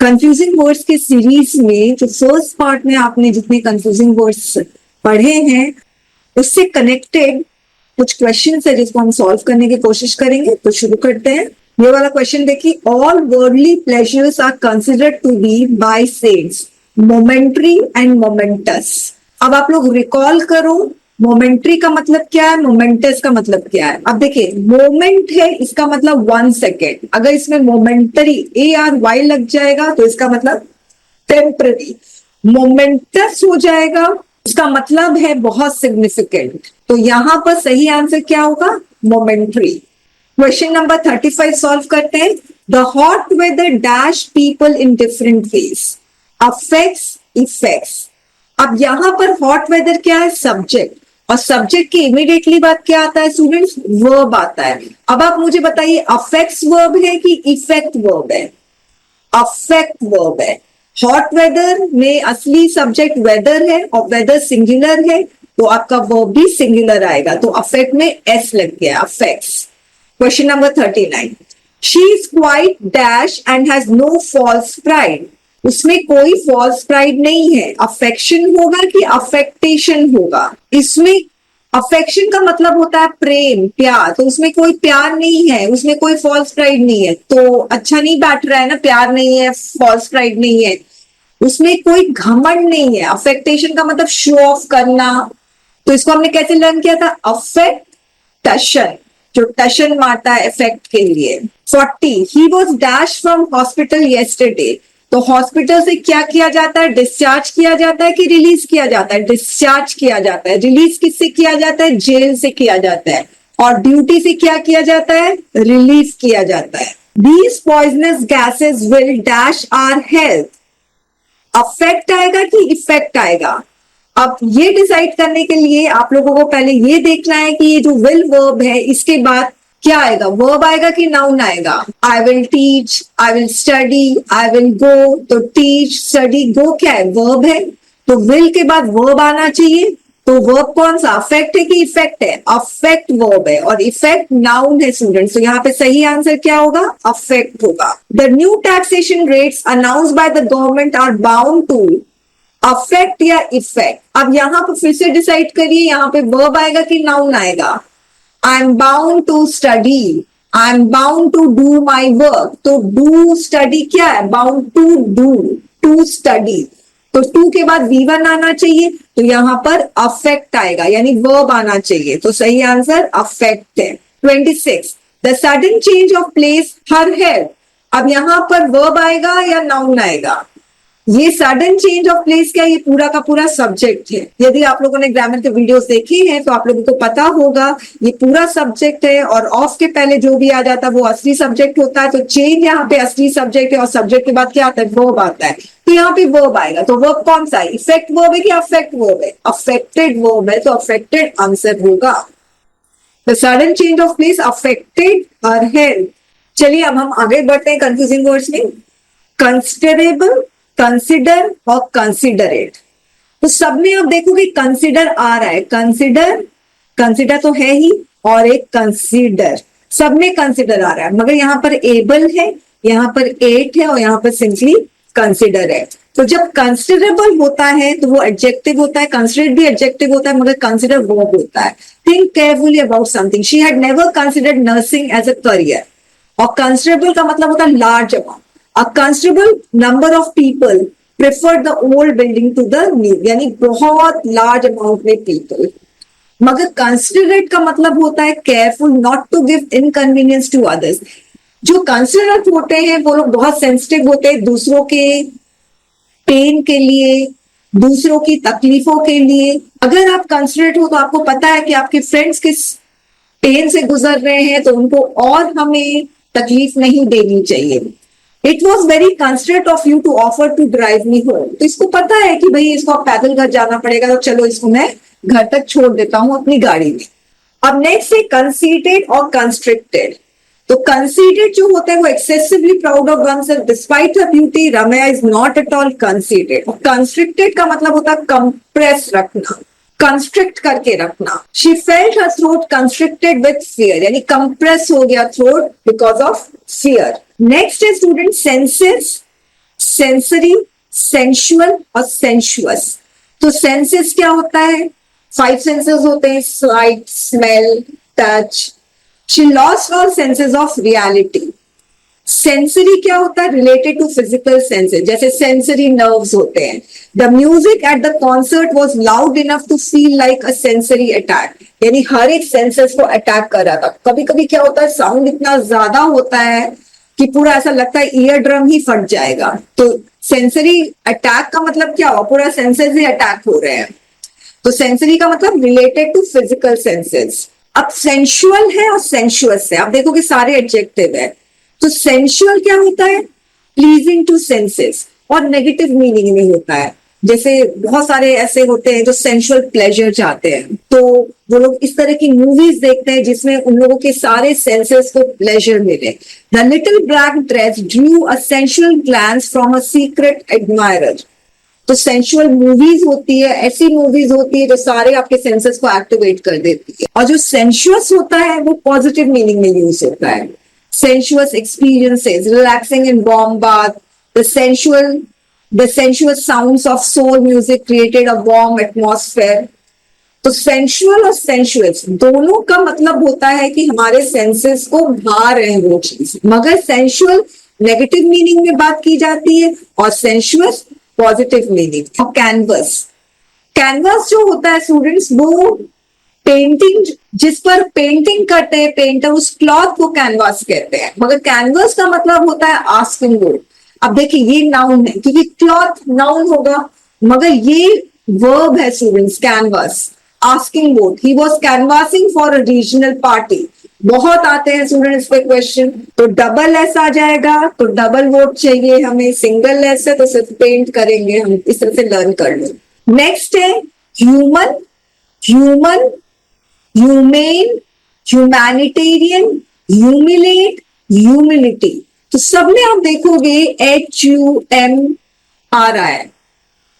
Confusing words के series में जो फर्स्ट पार्ट में आपने जितने कंफ्यूजिंग वर्ड्स पढ़े हैं उससे कनेक्टेड कुछ क्वेश्चंस है जिसको हम सॉल्व करने की कोशिश करेंगे। तो शुरू करते हैं। ये वाला क्वेश्चन देखिए, all worldly pleasures are considered to be by saints momentary and momentous. अब आप लोग रिकॉल करो, मोमेंट्री का मतलब क्या है, मोमेंटस का मतलब क्या है। अब देखिए, मोमेंट है इसका मतलब 1 सेकेंड, अगर इसमें मोमेंटरी ARY लग जाएगा तो इसका मतलब टेम्पररी। मोमेंटस हो जाएगा उसका मतलब है बहुत सिग्निफिकेंट। तो यहां पर सही आंसर क्या होगा, मोमेंटरी। क्वेश्चन नंबर 35 सॉल्व करते हैं। The hot weather dash people in different ways, affects effects. अब यहां पर हॉट वेदर क्या है, सब्जेक्ट, और सब्जेक्ट की इमीडिएटली बात क्या आता है स्टूडेंट्स, वर्ब आता है। अब आप मुझे बताइए अफेक्ट्स वर्ब है कि इफेक्ट वर्ब है, अफेक्ट वर्ब है। हॉट वेदर में असली सब्जेक्ट वेदर है और वेदर सिंगुलर है तो आपका वर्ब भी सिंगुलर आएगा, तो अफेक्ट में S लग गया, affects. Question number 39, she is quite dash and has no false pride. उसमें कोई फॉल्स प्राइड नहीं है, अफेक्शन होगा कि अफेक्टेशन होगा। इसमें अफेक्शन का मतलब होता है प्रेम, प्यार, तो उसमें कोई प्यार नहीं है, उसमें कोई फॉल्स प्राइड नहीं है, तो अच्छा नहीं बैठ रहा है ना, प्यार नहीं है, फॉल्स प्राइड नहीं है, उसमें कोई घमंड नहीं है। अफेक्टेशन का मतलब शो ऑफ करना, तो इसको हमने कैसे लर्न किया था, अफेक्टेशन, जो टशन मारता है इफेक्ट के लिए। 40, he was dash from hospital yesterday. तो हॉस्पिटल से क्या किया जाता है, डिस्चार्ज किया जाता है कि रिलीज किया जाता है, डिस्चार्ज किया जाता है। रिलीज किससे किया जाता है, जेल से किया जाता है। और ड्यूटी से क्या किया जाता है, रिलीव किया जाता है। These poisonous gases will dash our health. Affect आएगा कि इफेक्ट आएगा। अब ये डिसाइड करने के लिए आप लोगों को पहले ये देखना है कि ये जो विल वर्ब है इसके बाद क्या आएगा, वर्ब आएगा कि नाउन आएगा। I will teach, I will study, I will go, तो टीच स्टडी गो क्या है, वर्ब है, तो विल के बाद वर्ब आना चाहिए। तो वर्ब कौन सा, अफेक्ट है कि इफेक्ट है, अफेक्ट वर्ब है और इफेक्ट नाउन है स्टूडेंट्स। तो यहाँ पे सही आंसर क्या होगा, अफेक्ट होगा। The new taxation rates announced by the government are bound to affect या इफेक्ट। अब यहाँ पर फिर से डिसाइड करिए, यहाँ पे वर्ब आएगा कि नाउन आएगा। I am bound to study, I am bound to do my work, तो डू स्टडी क्या है, bound to do, to study, तो टू के बाद V1 आना चाहिए, तो यहां पर अफेक्ट आएगा यानी वर्ब आना चाहिए, तो सही आंसर अफेक्ट है। 26, the sudden change of place her head. अब यहां पर वर्ब आएगा या नाउन आएगा, ये सडन चेंज ऑफ प्लेस क्या, ये पूरा का पूरा सब्जेक्ट है। यदि आप लोगों ने ग्रामर के वीडियोस देखे हैं तो आप लोगों को पता होगा ये पूरा सब्जेक्ट है और ऑफ के पहले जो भी आ जाता है वो असली सब्जेक्ट होता है। तो चेंज यहाँ पे असली सब्जेक्ट है और सब्जेक्ट के बाद क्या आता है, वर्ब आता है, तो यहाँ पे वर्ब आएगा। तो वर्ब कौन सा है, इफेक्ट वर्ब है कि अफेक्ट वर्ब है, अफेक्टेड वर्ब है, तो अफेक्टेड आंसर होगा। The sudden change of place affected her health. चलिए अब हम आगे बढ़ते हैं कंफ्यूजिंग वर्ड्स में। कंसिडरेबल, कंसिडर और कंसिडरेट। तो सब में आप देखोगे कंसिडर आ रहा है, कंसिडर, कंसिडर तो है ही, और एक कंसिडर, सब में कंसिडर आ रहा है, मगर यहाँ पर एबल है, यहाँ पर एट है और यहाँ पर सिंपली कंसिडर है। तो जब कंसिडरेबल होता है तो वो एडजेक्टिव होता है, कंसिडरेट भी एडजेक्टिव होता है, मगर कंसिडर वर्ब होता है। Think carefully about something, she had never considered nursing as a career. और कंसिडरेबल का मतलब होता है large amount. A considerable number of people preferred the old building to the new, यानी बहुत large amount में people। मगर considerate का मतलब होता है careful not to give inconvenience to others। जो considerate होते हैं वो लोग बहुत sensitive होते हैं दूसरों के पेन के लिए, दूसरों की तकलीफों के लिए। अगर आप considerate हो तो आपको पता है कि आपके फ्रेंड्स किस पेन से गुजर रहे हैं तो उनको और हमें तकलीफ नहीं देनी चाहिए। It was very considerate of you to offer to drive me home. तो इसको पता है कि भाई इसको पैदल घर जाना पड़ेगा, तो चलो इसको मैं घर तक छोड़ देता हूं अपनी गाड़ी में। अब नेक्स्ट है कंसीटेड और कंस्ट्रिक्टेड। तो कंसीटेड जो होता है वो excessively proud of oneself despite her beauty, Ramya is not at all conceited. और कंस्ट्रिक्टेड का मतलब होता है कंप्रेस रखना, कंस्ट्रिक्ट करके रखना। She felt her throat constricted with fear, यानी कंप्रेस हो गया throat because of fear. Next है स्टूडेंट सेंसेस, सेंसरी, सेंशुअल और सेंशुअस। तो सेंसेस क्या होता है? 5 सेंसेस होते हैं, site, smell, touch. She lost all senses of reality. Sensory क्या होता है? रिलेटेड टू फिजिकल सेंसेस, जैसे सेंसरी नर्व्स होते हैं। The music at the concert was loud enough to feel like a sensory attack, यानी हर एक सेंसेस को अटैक कर रहा था। कभी कभी क्या होता है, साउंड इतना ज्यादा होता है कि पूरा ऐसा लगता है ईयर ड्रम ही फट जाएगा। तो सेंसरी अटैक का मतलब क्या हुआ? पूरा सेंसेस ही अटैक हो रहे हैं। तो सेंसरी का मतलब रिलेटेड टू फिजिकल सेंसेस। अब सेंशुअल है और सेंशुअस है, आप देखो कि सारे एडजेक्टिव है। तो सेंशुअल क्या होता है? प्लीजिंग टू सेंसेस, और नेगेटिव मीनिंग में होता है। जैसे बहुत सारे ऐसे होते हैं जो सेंशुअल प्लेजर चाहते हैं, तो वो लोग इस तरह की मूवीज देखते हैं जिसमें उन लोगों के सारे सेंसेस को प्लेजर मिले। The little black dress drew a sensual glance from a secret admirer. तो सेंशुअल मूवीज होती है, ऐसी मूवीज होती है जो सारे आपके सेंसेस को एक्टिवेट कर देती है। और जो सेंशुअस होता है वो पॉजिटिव मीनिंग में यूज होता है। sensuous experiences, relaxing in warm bath, the sensuous sounds of soul music created a warm atmosphere. तो सेंशुअल और सेंशुअस दोनों का मतलब होता है कि हमारे सेंसेस को भा रहे हैं वो चीज, मगर सेंशुअल नेगेटिव मीनिंग में बात की जाती है और सेंशुअस पॉजिटिव मीनिंग। और कैनवस, कैनवस जो होता है स्टूडेंट्स, वो पेंटिंग, जिस पर पेंटिंग करते हैं पेंटर, उस क्लॉथ को कैनवास कहते हैं। मगर कैनवास का मतलब होता है आस्किंग बोर्ड। अब देखिए ये नाउन है क्योंकि क्लॉथ नाउन होगा, मगर ये वर्ब है students, canvas. Asking board, he was canvassing for a regional party. बहुत आते हैं स्टूडेंट्स पे क्वेश्चन, तो डबल एस आ जाएगा तो डबल वोट चाहिए हमें, सिंगल एस है तो सिर्फ पेंट करेंगे हम। इस तरह से लर्न कर लो। नेक्स्ट है human, human, humane, humanitarian, humiliate, humility. तो सब में आप देखोगे HUM आ रहा है,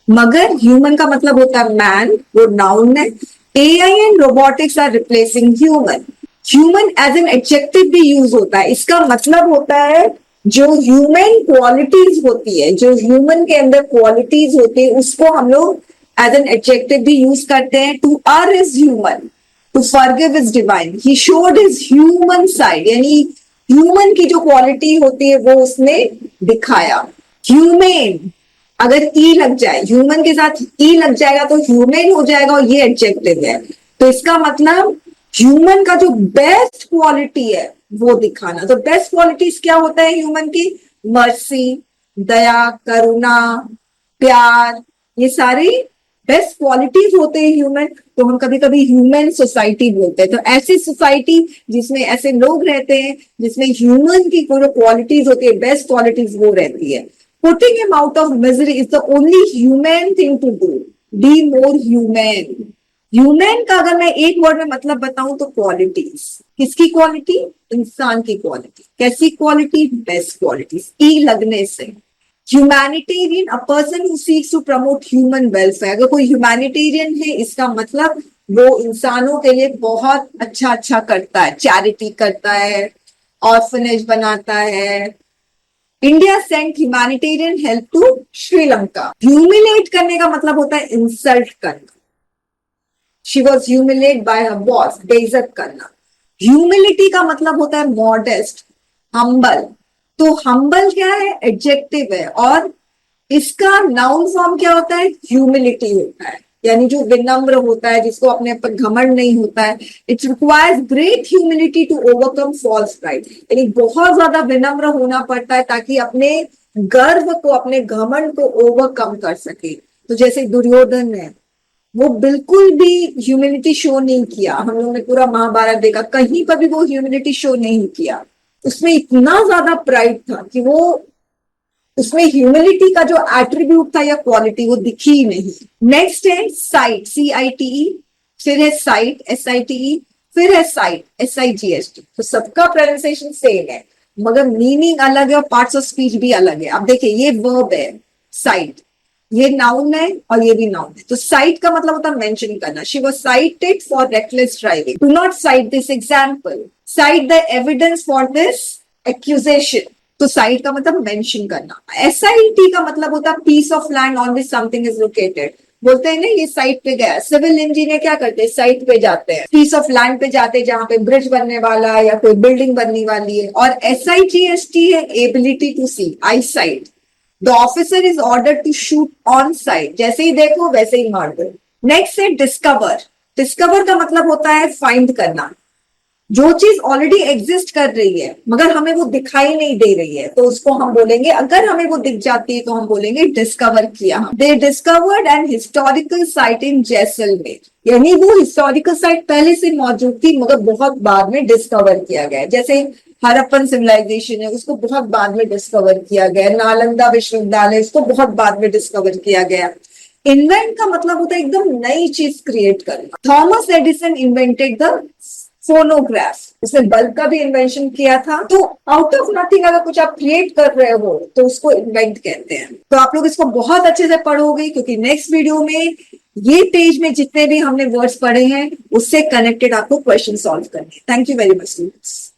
मगर ह्यूमन का मतलब होता है मैन, वो नाउन है। AI and robotics are replacing human. Human as an adjective भी यूज होता है, इसका मतलब होता है जो ह्यूमन क्वालिटीज होती है, जो ह्यूमन के अंदर क्वालिटीज होती है, उसको हम लोग एज एन एडजेक्टिव भी यूज करते हैं। To err is human, to forgive is divine, he showed his human side, यानी ह्यूमन की जो क्वालिटी होती है वो उसने दिखाया। ह्यूमेन, अगर ई लग जाए, ह्यूमन के साथ ई लग जाएगा तो ह्यूमेन हो जाएगा और ये एडजेक्टिव है। तो इसका मतलब ह्यूमन का जो बेस्ट क्वालिटी है वो दिखाना। तो बेस्ट क्वालिटीज क्या होता है ह्यूमन की? मर्सी, दया, करुणा, प्यार, ये सारी बेस्ट क्वालिटीज होते हैं ह्यूमन। तो हम कभी कभी ह्यूमन सोसाइटी बोलते हैं। तो ऐसी सोसाइटी जिसमें ऐसे लोग रहते हैं जिसमें ह्यूमन की जो क्वालिटीज होती है, बेस्ट क्वालिटीज, वो रहती है। Putting him out of misery is the only human thing to do. Be more human. Human का अगर मैं एक वर्ड में मतलब बताऊं तो क्वालिटीज। किसकी क्वालिटी? इंसान की क्वालिटी। कैसी क्वालिटी? बेस्ट क्वालिटीज, ई लगने से। Humanitarian, a person who seeks to promote human welfare. अगर कोई ह्यूमैनिटेरियन है, इसका मतलब वो इंसानों के लिए बहुत अच्छा करता है, चैरिटी करता है, ऑर्फनेज बनाता है। India sent humanitarian help to Sri Lanka. Humiliate करने का मतलब होता है इंसल्ट करना। She was humiliate by her boss, बेइज्जत करना। ह्यूमिलिटी का मतलब होता है मॉडेस्ट, हम्बल। तो हम्बल क्या है? एडजेक्टिव है, और इसका नाउन फॉर्म क्या होता है? ह्यूमिलिटी होता है, यानी जो विनम्र होता है, जिसको अपने पर घमंड नहीं होता है। It requires great humility to overcome false pride, यानी बहुत ज्यादा विनम्र होना पड़ता है ताकि अपने गर्व को, अपने घमंड को ओवरकम कर सके। तो जैसे दुर्योधन है, वो बिल्कुल भी ह्यूमिलिटी शो नहीं किया। हम लोगों ने पूरा महाभारत देखा, कहीं पर भी वो ह्यूमिलिटी शो नहीं किया। उसमें इतना ज्यादा प्राइड था कि वो, उसमें ह्यूमिलिटी का जो एट्रीब्यूट था या क्वालिटी, वो दिखी ही नहीं। नेक्स्ट है साइट, CITE, फिर है साइट, SITE, फिर है साइट, SIGST। तो सबका प्रोनाउंसिएशन सेम है, मगर मीनिंग अलग है और पार्ट्स ऑफ स्पीच भी अलग है। अब देखिए ये वर्ब है साइट, ये नाउन है और ये भी नाउन है। तो साइट का मतलब होता है मेंशन करना। She was cited for reckless driving. Do not cite this example, cite the evidence for this accusation. तो साइट का मतलब मेंशन करना। SIT का मतलब होता है piece of land on which something is located. बोलते हैं ना ये साइट पे गया। सिविल इंजीनियर क्या करते हैं, साइट पे जाते हैं, पीस ऑफ लैंड पे जाते हैं जहां पे ब्रिज बनने वाला है या कोई बिल्डिंग बनने वाली है। और SIGST है ability to see, eyesight. The officer is order to shoot on sight, जैसे ही देखो वैसे ही मार दो। नेक्स्ट है डिस्कवर। डिस्कवर का मतलब होता है फाइंड करना। जो चीज ऑलरेडी एग्जिस्ट कर रही है मगर हमें वो दिखाई नहीं दे रही है तो उसको हम बोलेंगे, अगर हमें वो दिख जाती है तो हम बोलेंगे डिस्कवर किया। They discovered an historical site in Jaisalmer, यानी वो हिस्टोरिकल साइट पहले से मौजूद थी मगर बहुत बाद में डिस्कवर किया गया। जैसे हड़प्पन सिविलाइजेशन है, उसको बहुत बाद में डिस्कवर किया गया। नालंदा विश्वविद्यालय, उसको बहुत बाद में डिस्कवर किया गया। इन्वेंट का मतलब होता है एकदम नई चीज क्रिएट करना। Thomas Edison invented the phonograph, उसने बल्ब का भी इन्वेंशन किया था। तो आउट ऑफ नथिंग अगर कुछ आप क्रिएट कर रहे हो तो उसको इन्वेंट कहते हैं। तो आप लोग इसको बहुत अच्छे से पढ़ोगे क्योंकि नेक्स्ट वीडियो में ये पेज में जितने भी हमने वर्ड्स पढ़े हैं उससे कनेक्टेड आपको क्वेश्चन सॉल्व करने हैं। Thank you very much students.